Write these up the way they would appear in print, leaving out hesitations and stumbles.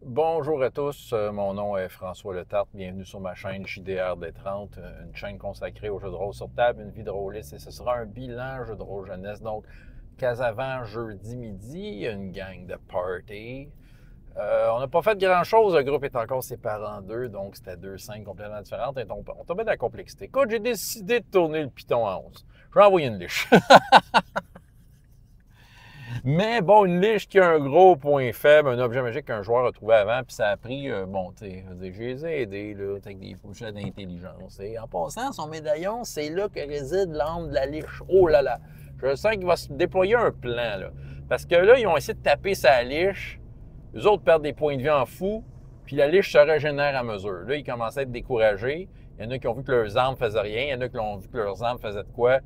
Bonjour à tous, mon nom est François Letarte. Bienvenue sur ma chaîne JDR des 30, une chaîne consacrée aux jeux de rôle sur table, une vie de rôliste, et ce sera un bilan jeu de rôle jeunesse. Donc, Casavant, jeudi midi, une gang de party. On n'a pas fait grand-chose, le groupe est encore séparé en deux, donc c'était deux scènes complètement différentes et on tombait dans la complexité. Écoute, j'ai décidé de tourner le piton à 11. Je vais envoyer une liche. Mais bon, une liche qui a un gros point faible, un objet magique qu'un joueur a trouvé avant, puis ça a pris, bon, tu sais, je les ai aidés, là, avec des pochettes d'intelligence. Et en passant, son médaillon, c'est là que réside l'âme de la liche. Oh là là! Je sens qu'il va se déployer un plan, là. Parce que là, ils ont essayé de taper sa liche, les autres perdent des points de vie en fou, puis la liche se régénère à mesure. Là, ils commencent à être découragés. Il y en a qui ont vu que leurs armes faisaient rien, il y en a qui ont vu que leurs armes faisaient de quoi.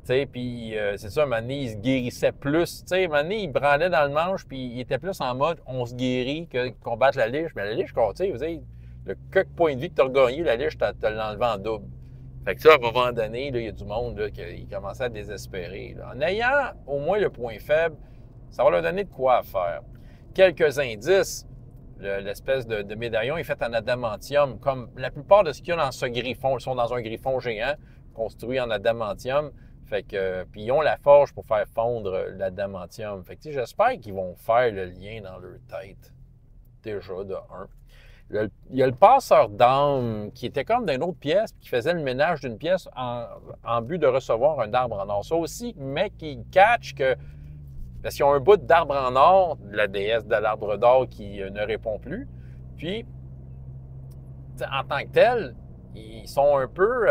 Puis c'est ça, un moment donné, il se guérissait plus. Tu sais, un moment donné, il branlait dans le manche, puis il était plus en mode on se guérit que combattre la liche. Mais la liche, tu sais, vous savez, le quelques points de vie que tu as regagné, la liche, tu l'enlevé en double. Fait que ça, à un moment donné, là, il y a du monde là, qui commençait à désespérer. Là. En ayant au moins le point faible, ça va leur donner de quoi faire. Quelques indices. L'espèce de médaillon est fait en adamantium, comme la plupart de ce qu'il y a dans ce griffon. Ils sont dans un griffon géant construit en adamantium. Fait que, puis ils ont la forge pour faire fondre l'adamantium. Fait que, j'espère qu'ils vont faire le lien dans leur tête. Déjà, de un. Il y a le passeur d'âme qui était comme d'une autre pièce, qui faisait le ménage d'une pièce en but de recevoir un arbre en or. Ça aussi, mais qui catch que. Parce qu'ils ont un bout d'arbre en or, de la déesse de l'arbre d'or qui ne répond plus. Puis, en tant que tel, ils sont un peu.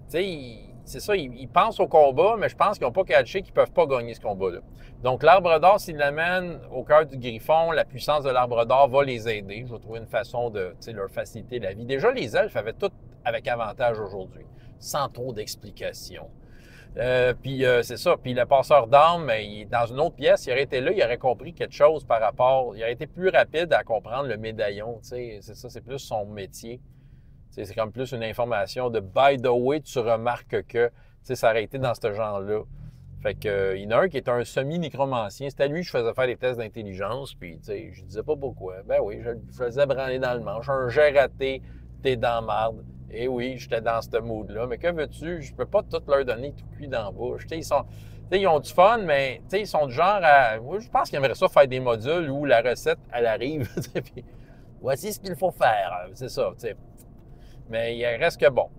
Tu sais, c'est ça, ils pensent au combat, mais je pense qu'ils n'ont pas catché qu'ils ne peuvent pas gagner ce combat-là. Donc, l'arbre d'or, s'ils l'amènent au cœur du griffon, la puissance de l'arbre d'or va les aider. Je vais trouver une façon de leur faciliter la vie. Déjà, les elfes avaient tout avec avantage aujourd'hui, sans trop d'explications. C'est ça. Puis le passeur d'armes, dans une autre pièce, il aurait été là, il aurait compris quelque chose par rapport. Il aurait été plus rapide à comprendre le médaillon. C'est ça, c'est plus son métier. C'est comme plus une information de by the way, tu remarques que ça aurait été dans ce genre-là. Fait que, il y en a un qui est un semi-nécromancien. C'était à lui que je faisais faire des tests d'intelligence. Puis, je disais pas pourquoi. Ben oui, je le faisais branler dans le manche. Un jet raté, t'es dans marde. Et oui, j'étais dans ce mood-là. Mais que veux-tu? Je peux pas tout leur donner tout cuit dans la bouche. Ils ont du fun, mais ils sont du genre à. Moi, je pense qu'ils aimeraient ça faire des modules où la recette, elle arrive. Puis, voici ce qu'il faut faire. C'est ça. T'sais. Mais il reste que bon.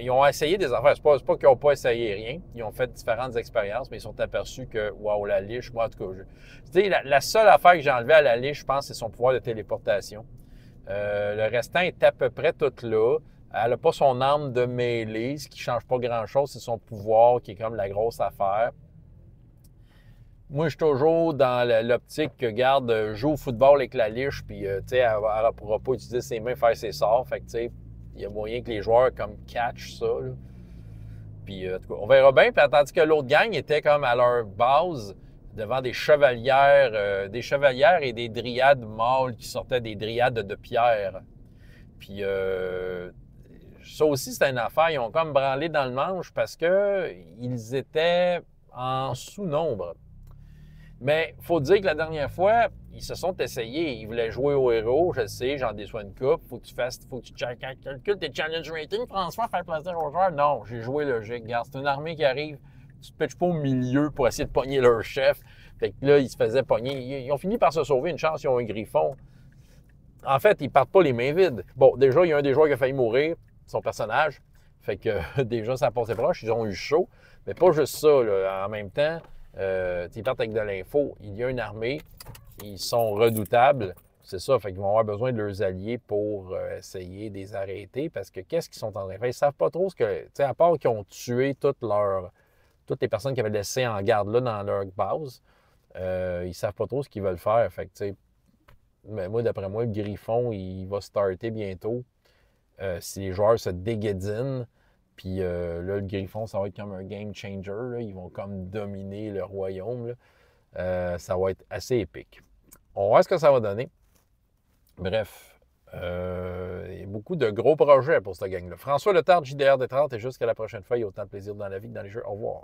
Ils ont essayé des affaires. C'est pas qu'ils n'ont pas essayé rien. Ils ont fait différentes expériences, mais ils sont aperçus que, waouh, la liche, moi, en tout cas, la seule affaire que j'ai enlevée à la liche, je pense, c'est son pouvoir de téléportation. Le restant est à peu près tout là. Elle n'a pas son arme de mêlée, ce qui ne change pas grand-chose. C'est son pouvoir qui est comme la grosse affaire. Moi, je suis toujours dans l'optique que, garde, joue au football avec la liche, puis, elle ne pourra pas utiliser ses mains, faire ses sorts. Fait que, il y a moyen que les joueurs, comme, catch ça, là. Puis, en tout cas, on verra bien. Puis, tandis que l'autre gang était comme à leur base, devant des chevalières et des dryades mâles qui sortaient des dryades de pierre. Puis, ça aussi, c'était une affaire. Ils ont comme branlé dans le manche parce qu'ils étaient en sous-nombre. Mais il faut dire que la dernière fois, ils se sont essayés. Ils voulaient jouer au héros. Je le sais, j'en déçois une coupe. Faut que tu calcules tes challenge ratings, François, faire plaisir aux joueurs. Non, j'ai joué logique. Regarde, c'est une armée qui arrive. Tu te pitches pas au milieu pour essayer de pogner leur chef. Fait que là, ils se faisaient pogner. Ils ont fini par se sauver. Une chance, ils ont un griffon. En fait, ils partent pas les mains vides. Bon, déjà, il y a un des joueurs qui a failli mourir, son personnage. Fait que déjà, ça passait proche. Ils ont eu chaud. Mais pas juste ça, là. En même temps, ils partent avec de l'info. Il y a une armée. Ils sont redoutables. C'est ça. Fait qu'ils vont avoir besoin de leurs alliés pour essayer de les arrêter. Parce que qu'est-ce qu'ils sont en train de faire? Ils savent pas trop ce que. Tu sais, à part qu'ils ont tué toutes les personnes qui avaient laissé en garde là dans leur base, ils savent pas trop ce qu'ils veulent faire. Fait que, tu sais, mais moi, d'après moi, le Griffon, il va starter bientôt. Si les joueurs se déguédinent, puis là, le Griffon, ça va être comme un game changer. Là. Ils vont comme dominer le royaume. Ça va être assez épique. On va voir ce que ça va donner. Bref, il y a beaucoup de gros projets pour cette gang-là. François Letarte, JDR des 30, et jusqu'à la prochaine fois, il y a autant de plaisir dans la vie que dans les jeux. Au revoir.